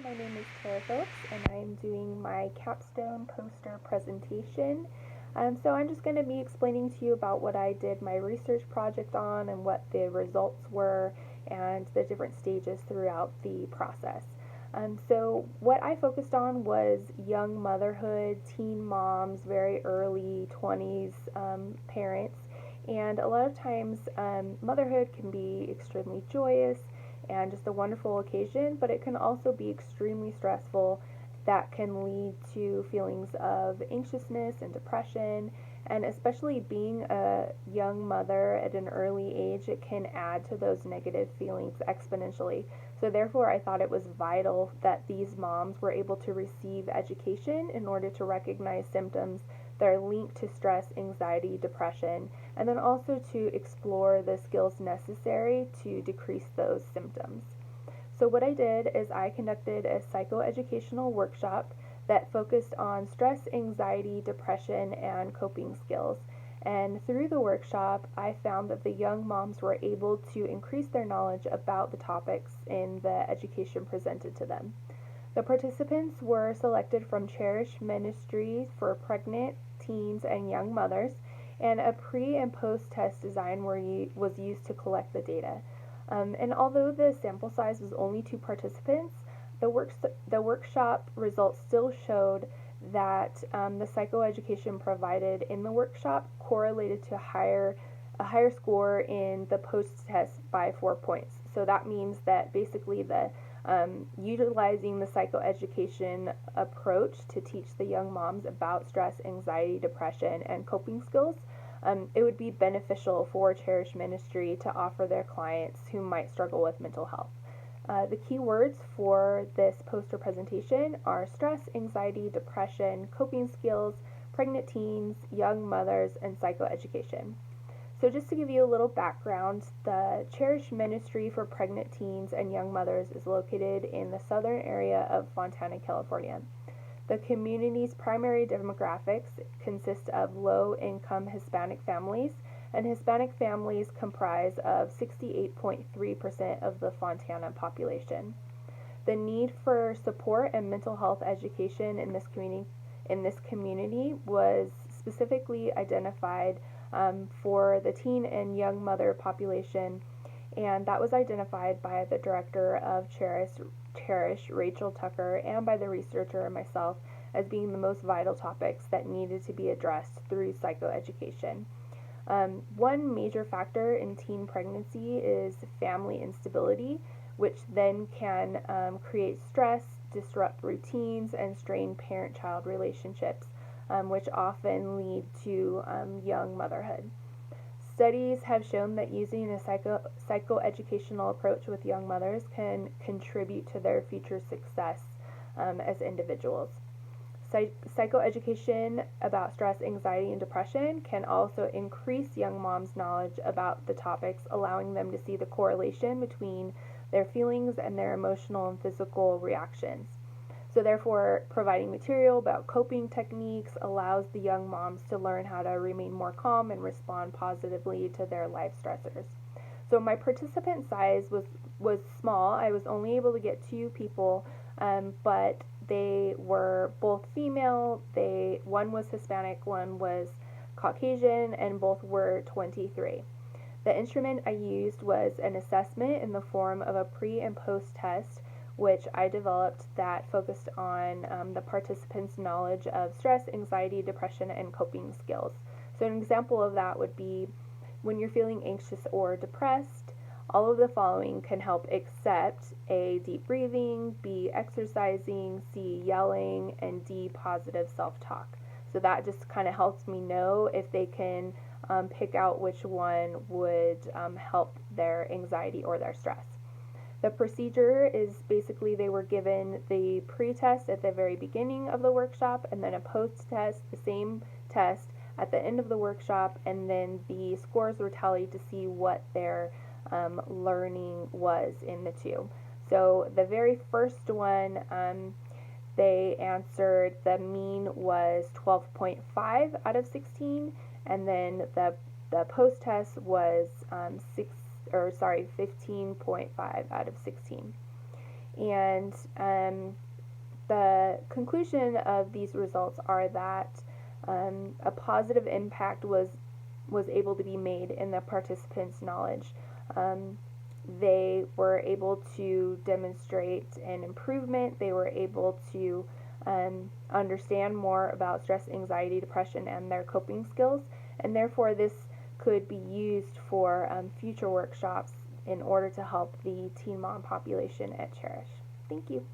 my name is Tara Phillips, and I'm doing my capstone poster presentation. So I'm just going to be explaining to you about what I did my research project on and what the results were and the different stages throughout the process. So what I focused on was young motherhood, teen moms, very early 20s parents, and a lot of times motherhood can be extremely joyous and just a wonderful occasion, but it can also be extremely stressful. That can lead to feelings of anxiousness and depression, and especially being a young mother at an early age, it can add to those negative feelings exponentially. So, therefore, I thought it was vital that these moms were able to receive education in order to recognize symptoms that are linked to stress, anxiety, depression, and then also to explore the skills necessary to decrease those symptoms. So, what I did is I conducted a psychoeducational workshop that focused on stress, anxiety, depression, and coping skills. And through the workshop, I found that the young moms were able to increase their knowledge about the topics in the education presented to them. The participants were selected from Cherish Ministries for pregnant teens and young mothers, and a pre and post test design was used to collect the data. And although the sample size was only 2 participants, the workshop results still showed that the psychoeducation provided in the workshop correlated to a higher score in the post test by 4 points. So that means that basically utilizing the psychoeducation approach to teach the young moms about stress, anxiety, depression, and coping skills, it would be beneficial for Cherish Ministry to offer their clients who might struggle with mental health. The key words for this poster presentation are stress, anxiety, depression, coping skills, pregnant teens, young mothers, and psychoeducation. So, just to give you a little background, the Cherish Ministry for Pregnant Teens and Young Mothers is located in the southern area of Fontana, California. The community's primary demographics consist of low-income Hispanic families, and Hispanic families comprise of 68.3% of the Fontana population. The need for support and mental health education in this community was specifically identified for the teen and young mother population, and that was identified by the director of Cherish, Rachel Tucker, and by the researcher and myself as being the most vital topics that needed to be addressed through psychoeducation. One major factor in teen pregnancy is family instability, which then can create stress, disrupt routines, and strain parent-child relationships, which often lead to young motherhood. Studies have shown that using a psychoeducational approach with young mothers can contribute to their future success as individuals. Psychoeducation about stress, anxiety, and depression can also increase young moms' knowledge about the topics, allowing them to see the correlation between their feelings and their emotional and physical reactions. So, therefore, providing material about coping techniques allows the young moms to learn how to remain more calm and respond positively to their life stressors. So, my participant size was small. I was only able to get 2 people, but they were both female. One was Hispanic, one was Caucasian, and both were 23. The instrument I used was an assessment in the form of a pre and post test, which I developed that focused on the participants' knowledge of stress, anxiety, depression, and coping skills. So an example of that would be when you're feeling anxious or depressed, all of the following can help except A, deep breathing, B, exercising, C, yelling, and D, positive self-talk. So that just kind of helps me know if they can pick out which one would help their anxiety or their stress. The procedure is basically they were given the pre-test at the very beginning of the workshop and then a post-test, the same test at the end of the workshop, and then the scores were tallied to see what their learning was in the two. So the very first one, they answered, the mean was 12.5 out of 16, and then the post-test was 15.5 out of 16. And the conclusion of these results are that a positive impact was able to be made in the participants' knowledge. Um, they were able to demonstrate an improvement. They were able to understand more about stress, anxiety, depression, and their coping skills. And therefore, this could be used for future workshops in order to help the teen mom population at Cherish. Thank you.